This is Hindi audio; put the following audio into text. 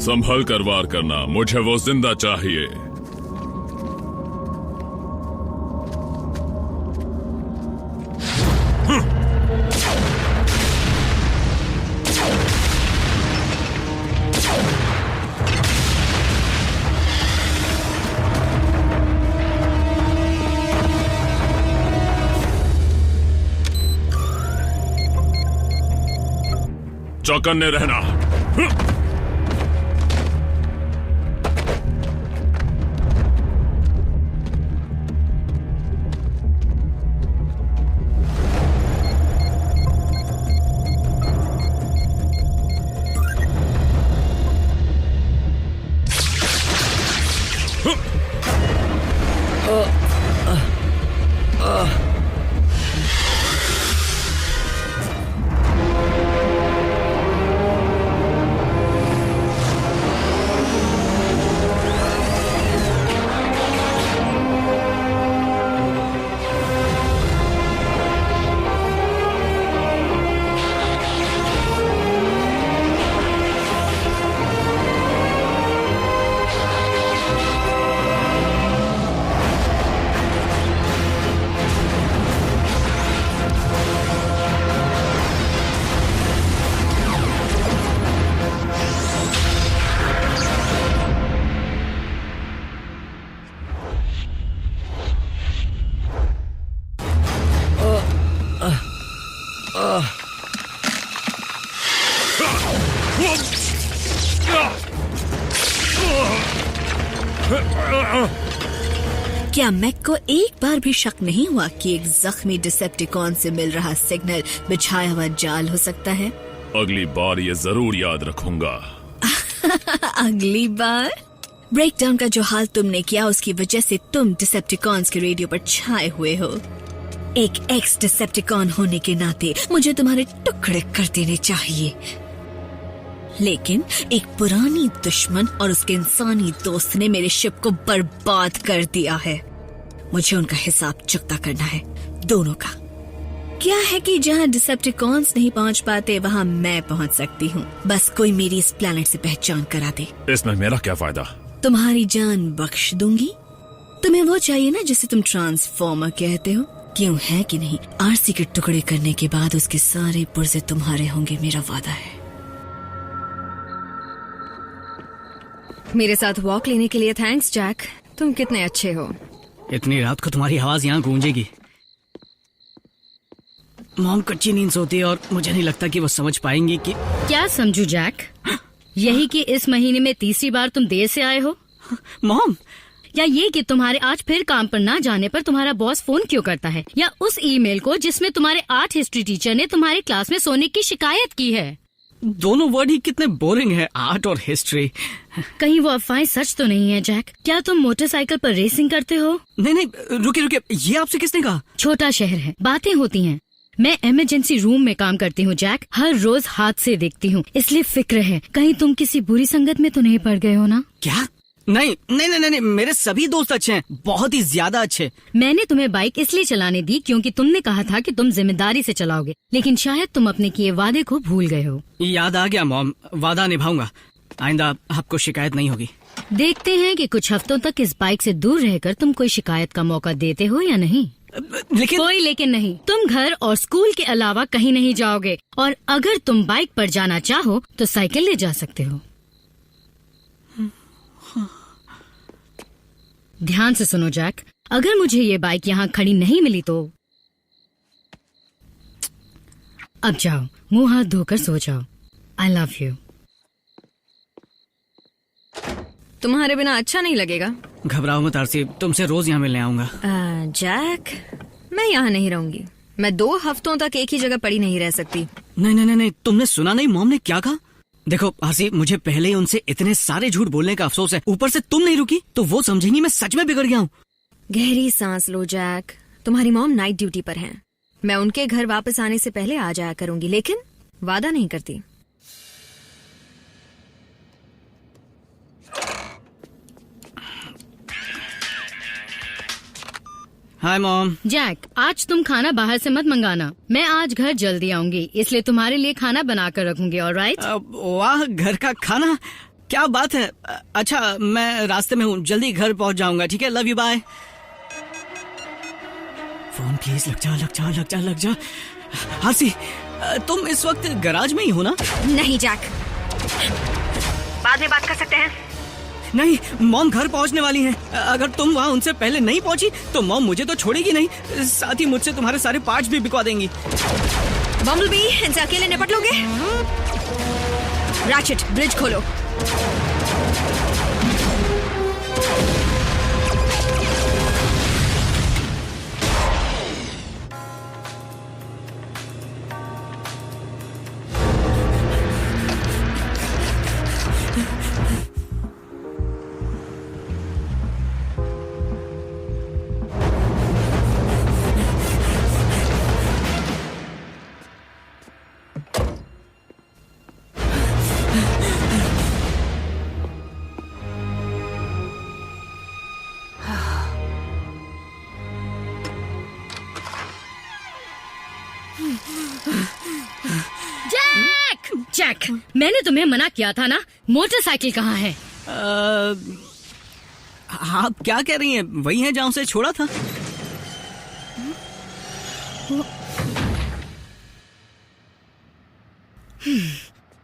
संभल कर वार करना, मुझे वो जिंदा चाहिए। चौकन्ने रहना। क्या मैक को एक बार भी शक नहीं हुआ कि एक जख्मी डिसेप्टिकॉन से मिल रहा सिग्नल बिछाया हुआ जाल हो सकता है? अगली बार ये जरूर याद रखूंगा। अगली बार? ब्रेकडाउन का जो हाल तुमने किया उसकी वजह से तुम डिसेप्टिकॉन्स के रेडियो पर छाए हुए हो। एक एक्स डिसेप्टिकॉन होने के नाते मुझे तुम्हारे टुकड़े कर देने चाहिए, लेकिन एक पुरानी दुश्मन और उसके इंसानी दोस्त ने मेरे शिप को बर्बाद कर दिया है। मुझे उनका हिसाब चुकता करना है, दोनों का। क्या है कि जहाँ डिसेप्टिकॉन्स नहीं पहुँच पाते वहाँ मैं पहुँच सकती हूँ। बस कोई मेरी इस प्लेनेट से पहचान करा दे। इसमें मेरा क्या फायदा? तुम्हारी जान बख्श दूंगी। तुम्हें वो चाहिए ना जिसे तुम ट्रांसफॉर्मर कहते हो, क्यों है कि नहीं? आरसी के टुकड़े करने के बाद उसके सारे पुर्जे तुम्हारे होंगे, मेरा वादा है। मेरे साथ वॉक लेने के लिए थैंक्स जैक, तुम कितने अच्छे हो। इतनी रात को तुम्हारी आवाज यहाँ गूंजेगी। मॉम कच्ची नींद सोती है और मुझे नहीं लगता कि वो समझ पाएंगी कि क्या समझू जैक, यही कि इस महीने में तीसरी बार तुम देर से आए हो? मॉम, या ये कि तुम्हारे आज फिर काम पर ना जाने पर तुम्हारा बॉस फोन क्यों करता है, या उस ईमेल को जिसमें तुम्हारे आर्ट हिस्ट्री टीचर ने तुम्हारी क्लास में सोने की शिकायत की है। दोनों वर्ड ही कितने बोरिंग है, आर्ट और हिस्ट्री। कहीं वो अफवाहें सच तो नहीं है जैक? क्या तुम मोटरसाइकिल पर रेसिंग करते हो? नहीं, रुकिए, ये आपसे किसने कहा? छोटा शहर है, बातें होती हैं। मैं इमरजेंसी रूम में काम करती हूँ जैक, हर रोज हादसे देखती हूँ, इसलिए फिक्र है कहीं तुम किसी बुरी संगत में तो नहीं पड़ गए हो ना? क्या? नहीं, मेरे सभी दोस्त अच्छे हैं, बहुत ही ज्यादा अच्छे। मैंने तुम्हें बाइक इसलिए चलाने दी क्योंकि तुमने कहा था कि तुम जिम्मेदारी से चलाओगे, लेकिन शायद तुम अपने किए वादे को भूल गए हो। याद आ गया मॉम, वादा निभाऊंगा, आइंदा आपको शिकायत नहीं होगी। देखते हैं कि कुछ हफ्तों तक इस बाइक से दूर रहकर तुम कोई शिकायत का मौका देते हो या नहीं। लेकिन कोई लेकिन नहीं, तुम घर और स्कूल के अलावा कहीं नहीं जाओगे, और अगर तुम बाइक पर जाना चाहो तो साइकिल ले जा सकते हो। ध्यान से सुनो जैक, अगर मुझे ये बाइक यहाँ खड़ी नहीं मिली तो अब जाओ, मुंह हाथ धोकर सो जाओ। I love you. तुम्हारे बिना अच्छा नहीं लगेगा। घबराओ मत आरसी, तुमसे रोज यहाँ मिलने आऊंगा। जैक, मैं यहाँ नहीं रहूंगी। मैं 2 हफ्तों तक एक ही जगह पड़ी नहीं रह सकती। नहीं, तुमने सुना नहीं मॉम ने क्या कहा? देखो आरसी, मुझे पहले ही उनसे इतने सारे झूठ बोलने का अफसोस है, ऊपर से तुम नहीं रुकी तो वो समझेंगी मैं सच में बिगड़ गया हूँ। गहरी सांस लो जैक, तुम्हारी मॉम नाइट ड्यूटी पर हैं। मैं उनके घर वापस आने से पहले आ जाया करूंगी, लेकिन वादा नहीं करती। Hi mom. जैक, आज तुम खाना बाहर से मत मंगाना, मैं आज घर जल्दी आऊंगी, इसलिए तुम्हारे लिए खाना बना कर रखूंगी। ऑलराइट? वाह, घर का खाना। क्या बात है। अच्छा मैं रास्ते में हूँ, जल्दी घर पहुंच जाऊंगा। ठीक है, love you, bye. Phone please लग जा लग जा लग जा लग जा। हासी तुम इस वक्त गैराज में ही हो ना? नहीं जैक, बाद में बात कर सकते हैं। नहीं, मॉम घर पहुंचने वाली हैं। अगर तुम वहाँ उनसे पहले नहीं पहुंची तो मॉम मुझे तो छोड़ेगी नहीं, साथ ही मुझसे तुम्हारे सारे पार्ट्स भी बिकवा देंगी। बम्बलबी, इनसे अकेले निपट लोगे? रैचेट, ब्रिज खोलो। जैक, जैक, मैंने तुम्हें मना किया था ना। मोटरसाइकिल कहाँ है? आप क्या कह रही हैं? वही है जहाँ से छोड़ा था।